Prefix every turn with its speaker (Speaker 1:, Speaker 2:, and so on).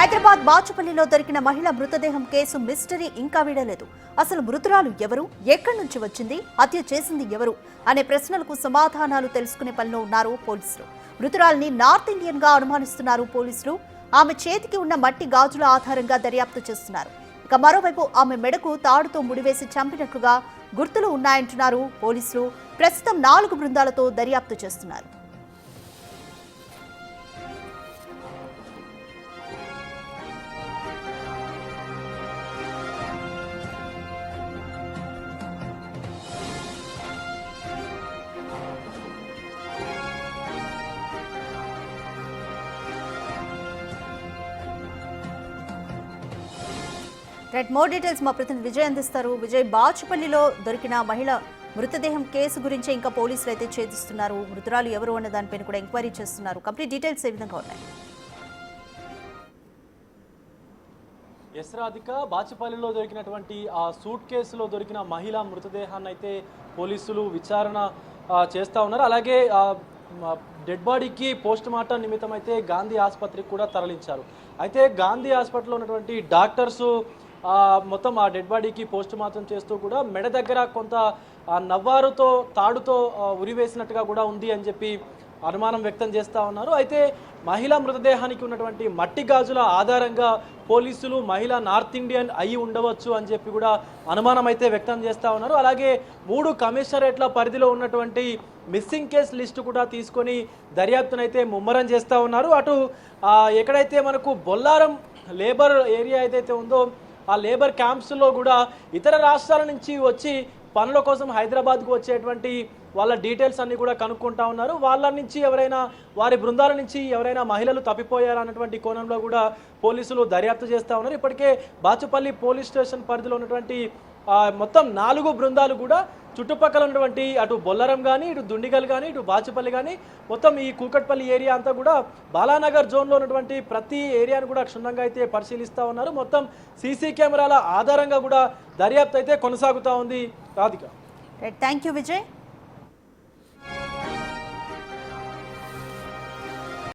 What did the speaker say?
Speaker 1: హైదరాబాద్ బాచుపల్లిలో దొరికిన మహిళ మృతదేహం కేసు మిస్టరీ ఇంకా వీడలేదు. అసలు మృతురాలు ఎవరు, ఎక్కడి నుంచి వచ్చింది, హత్య చేసింది ఎవరు అనే ప్రశ్నలకు సమాధానాలు తెలుసుకునే పనిలో ఉన్నారు పోలీసులు. మృతురాలిని నార్త్ ఇండియన్ గా అనుమానిస్తున్నారు పోలీసులు. ఆమె చేతికి ఉన్న మట్టి గాజుల ఆధారంగా దర్యాప్తు చేస్తున్నారు. ఇక మరోవైపు ఆమె మెడకు తాడుతో ముడివేసి చంపినట్లుగా గుర్తులు ఉన్నాయంటున్నారు పోలీసులు. ప్రస్తుతం 4 బృందాలతో దర్యాప్తు చేస్తున్నారు. మోర్ డీటెయిల్స్ మా ప్రతినిధి విజయ్ అందిస్తారు. విజయ్, బాచుపల్లిలో దొరికిన మహిళ మృతదేహం కేసు గురించి ఇంకా పోలీసులు అయితే ఛేదిస్తున్నారు. మృతురాలు ఎవరు అనే దానిపైన కూడా ఎంక్వైరీ చేస్తున్నారు. కంప్లీట్ డీటెయిల్స్ ఏ విధంగా ఉన్నాయి?
Speaker 2: రాధిక, బాచుపల్లిలో దొరికినటువంటి ఆ సూట్ కేసులో దొరికిన మహిళ మృతదేహాన్ని అయితే పోలీసులు విచారణ చేస్తూ ఉన్నారు. అలాగే డెడ్ బాడీకి పోస్ట్ మార్టం నిమిత్తం అయితే గాంధీ ఆసుపత్రికి కూడా తరలించారు. అయితే గాంధీ హాస్పిటల్లో ఉన్నటువంటి డాక్టర్స్ మొత్తం ఆ డెడ్ బాడీకి పోస్ట్ మార్టం చేస్తూ కూడా మెడ దగ్గర కొంత నవ్వారుతో తాడుతో ఉరివేసినట్టుగా కూడా ఉంది అని చెప్పి అనుమానం వ్యక్తం చేస్తూ ఉన్నారు. అయితే మహిళా మృతదేహానికి ఉన్నటువంటి మట్టి గాజుల ఆధారంగా పోలీసులు మహిళ నార్త్ ఇండియన్ అయి ఉండవచ్చు అని చెప్పి కూడా అనుమానం అయితే వ్యక్తం చేస్తూ ఉన్నారు. అలాగే 3 కమిషనరేట్ల పరిధిలో ఉన్నటువంటి మిస్సింగ్ కేస్ లిస్టు కూడా తీసుకొని దర్యాప్తునైతే ముమ్మరం చేస్తూ ఉన్నారు. అటు ఎక్కడైతే మనకు బొల్లారం లేబర్ ఏరియా ఏదైతే ఉందో ఆ లేబర్ క్యాంప్స్లో కూడా ఇతర రాష్ట్రాల నుంచి వచ్చి పనుల కోసం హైదరాబాద్కు వచ్చేటువంటి వాళ్ళ డీటెయిల్స్ అన్ని కూడా కనుక్కుంటా ఉన్నారు. వాళ్ళ నుంచి ఎవరైనా వారి బృందాల నుంచి ఎవరైనా మహిళలు తప్పిపోయారా అన్నటువంటి కోణంలో కూడా పోలీసులు దర్యాప్తు చేస్తూ ఉన్నారు. ఇప్పటికే బాచుపల్లి పోలీస్ స్టేషన్ పరిధిలో ఉన్నటువంటి మొత్తం 4 బృందాలు కూడా చుట్టుపక్కల ఉన్నటువంటి అటు బొల్లరం కానీ, ఇటు దుండిగల్ కానీ, ఇటు బాచుపల్లి కానీ, మొత్తం ఈ కూకట్పల్లి ఏరియా అంతా కూడా బాలానగర్ జోన్లో ఉన్నటువంటి ప్రతి ఏరియాను కూడా క్షుణ్ణంగా అయితే పరిశీలిస్తూ ఉన్నారు. మొత్తం సీసీ కెమెరాల ఆధారంగా కూడా దర్యాప్తు అయితే కొనసాగుతూ ఉంది. Radhika,
Speaker 1: thank you Vijay.